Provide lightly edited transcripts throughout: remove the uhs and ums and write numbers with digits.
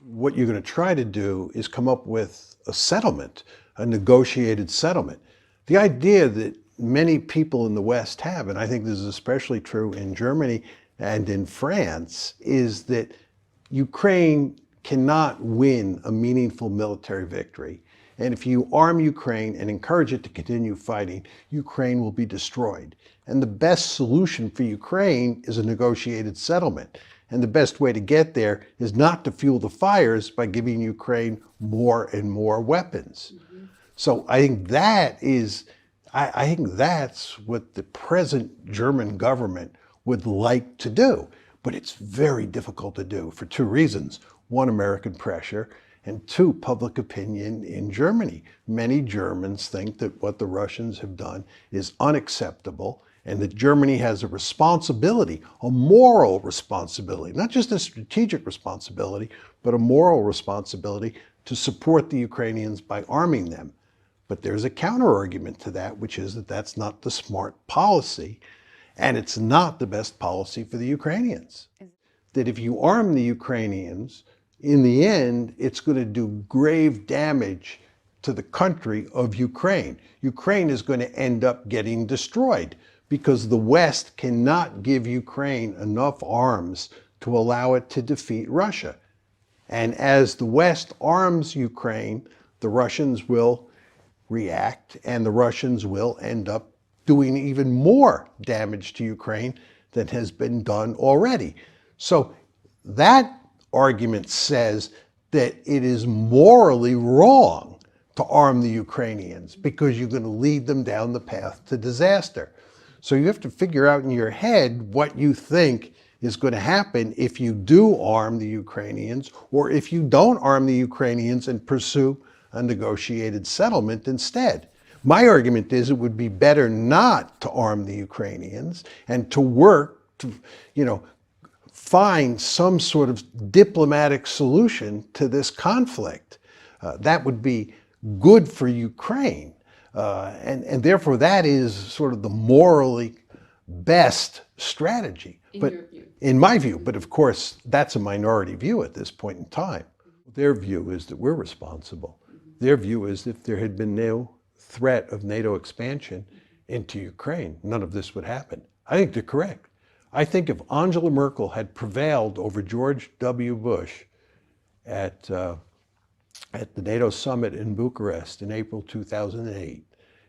What you're going to try to do is come up with a settlement, a negotiated settlement. The idea that many people in the West have, and I think this is especially true in Germany and in France, is that Ukraine cannot win a meaningful military victory. And if you arm Ukraine and encourage it to continue fighting, Ukraine will be destroyed. And the best solution for Ukraine is a negotiated settlement. And the best way to get there is not to fuel the fires by giving Ukraine more and more weapons. Mm-hmm. So I think I think that's what the present German government would like to do. But it's very difficult to do for two reasons. One, American pressure, and two, public opinion in Germany. Many Germans think that what the Russians have done is unacceptable, and that Germany has a responsibility, a moral responsibility, not just a strategic responsibility, but a moral responsibility to support the Ukrainians by arming them. But there's a counter-argument to that, which is that that's not the smart policy, and it's not the best policy for the Ukrainians. That if you arm the Ukrainians, in the end, it's going to do grave damage to the country of Ukraine. Ukraine is going to end up getting destroyed because the West cannot give Ukraine enough arms to allow it to defeat Russia. And as the West arms Ukraine, the Russians will react, and the Russians will end up doing even more damage to Ukraine than has been done already. So that argument says that it is morally wrong to arm the Ukrainians because you're going to lead them down the path to disaster. So you have to figure out in your head what you think is going to happen if you do arm the Ukrainians, or if you don't arm the Ukrainians and pursue a negotiated settlement instead. My argument is it would be better not to arm the Ukrainians and to work to, find some sort of diplomatic solution to this conflict. That would be good for Ukraine. And therefore that is sort of the morally best strategy. In my view, but of course that's a minority view at this point in time. Their view is that we're responsible. Their view is if there had been no threat of NATO expansion into Ukraine, none of this would happen. I think they're correct. I think if Angela Merkel had prevailed over George W. Bush at the NATO summit in Bucharest in April 2008,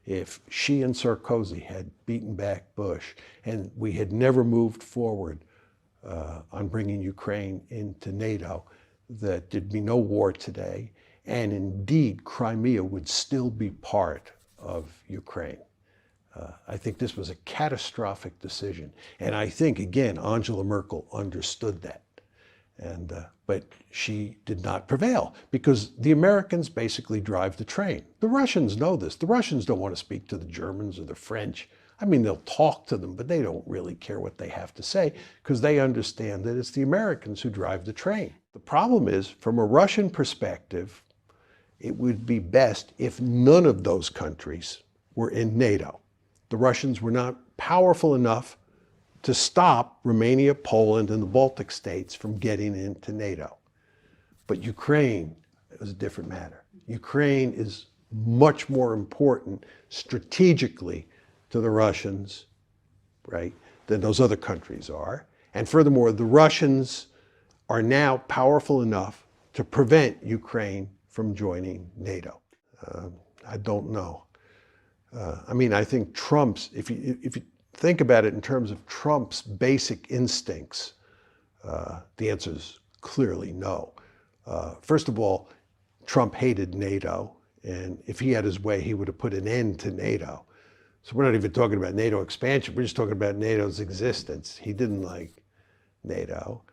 if she and Sarkozy had beaten back Bush and we had never moved forward on bringing Ukraine into NATO, that there'd be no war today. And indeed, Crimea would still be part of Ukraine. I think this was a catastrophic decision. And I think, again, Angela Merkel understood that. But she did not prevail because the Americans basically drive the train. The Russians know this. The Russians don't want to speak to the Germans or the French. I mean, they'll talk to them, but they don't really care what they have to say because they understand that it's the Americans who drive the train. The problem is, from a Russian perspective, it would be best if none of those countries were in NATO. The Russians were not powerful enough to stop Romania, Poland, and the Baltic states from getting into NATO. But Ukraine is a different matter. Ukraine is much more important strategically to the Russians, right, than those other countries are. And furthermore, the Russians are now powerful enough to prevent Ukraine from joining NATO. I don't know. I think Trump's, if you think about it in terms of Trump's basic instincts, the answer is clearly no. First of all, Trump hated NATO, and if he had his way, he would have put an end to NATO. So we're not even talking about NATO expansion, we're just talking about NATO's existence. He didn't like NATO.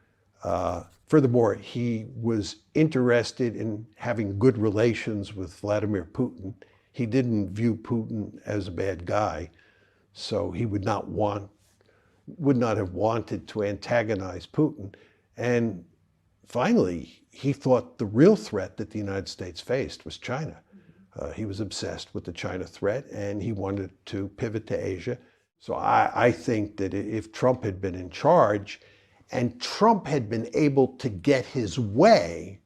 Furthermore, he was interested in having good relations with Vladimir Putin. He didn't view Putin as a bad guy, so he would not have wanted to antagonize Putin. And finally, he thought the real threat that the United States faced was China. He was obsessed with the China threat, and he wanted to pivot to Asia. So I think that if Trump had been in charge, and Trump had been able to get his way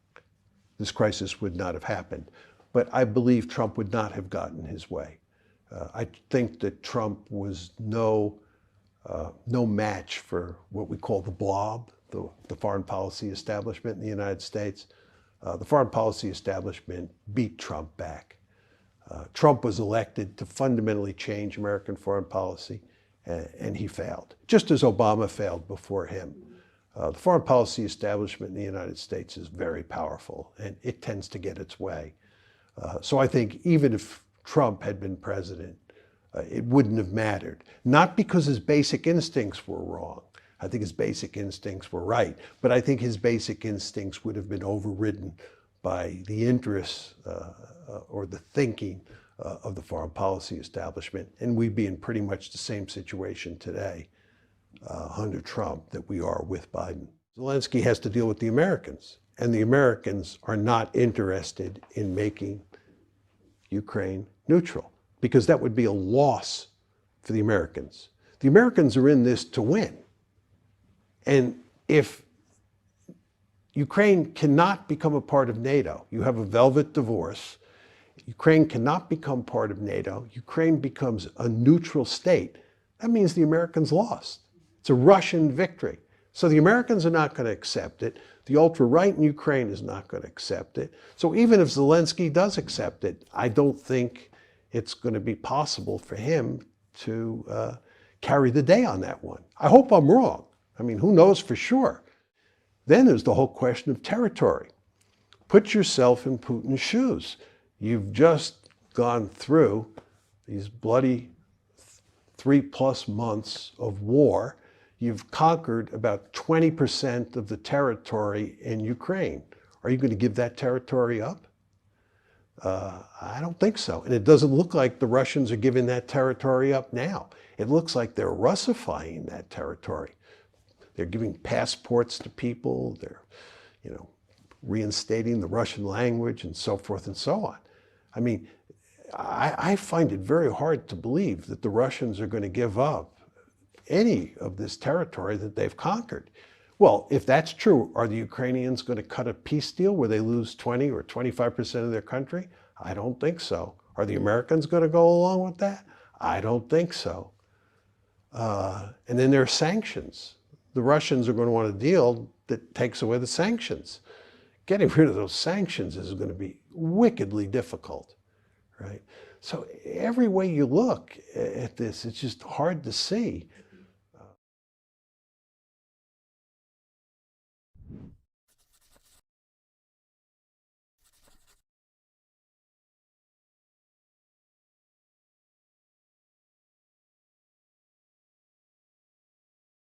this crisis would not have happened. But I believe Trump would not have gotten his way. I think that Trump was no match for what we call the blob, the foreign policy establishment in the United States. The foreign policy establishment beat Trump back. Trump was elected to fundamentally change American foreign policy, and he failed, just as Obama failed before him. The foreign policy establishment in the United States is very powerful, and it tends to get its way. So I think even if Trump had been president, it wouldn't have mattered. Not because his basic instincts were wrong. I think his basic instincts were right, but I think his basic instincts would have been overridden by the interests or the thinking of the foreign policy establishment, and we'd be in pretty much the same situation today under Trump that we are with Biden. Zelensky has to deal with the Americans, and the Americans are not interested in making Ukraine neutral, because that would be a loss for the Americans. The Americans are in this to win. And if Ukraine cannot become a part of NATO, you have a velvet divorce, Ukraine cannot become part of NATO, Ukraine becomes a neutral state, that means the Americans lost. It's a Russian victory. So the Americans are not going to accept it. The ultra-right in Ukraine is not going to accept it. So even if Zelensky does accept it, I don't think it's going to be possible for him to carry the day on that one. I hope I'm wrong. I mean, who knows for sure? Then there's the whole question of territory. Put yourself in Putin's shoes. You've just gone through these bloody 3+ months of war. You've conquered about 20% of the territory in Ukraine. Are you going to give that territory up? I don't think so. And it doesn't look like the Russians are giving that territory up now. It looks like they're Russifying that territory. They're giving passports to people. They're, reinstating the Russian language and so forth and so on. I mean, I find it very hard to believe that the Russians are going to give up any of this territory that they've conquered. Well, if that's true, are the Ukrainians going to cut a peace deal where they lose 20 or 25% of their country? I don't think so. Are the Americans going to go along with that? I don't think so. And then there are sanctions. The Russians are going to want a deal that takes away the sanctions. Getting rid of those sanctions is going to be wickedly difficult, right? So every way you look at this, it's just hard to see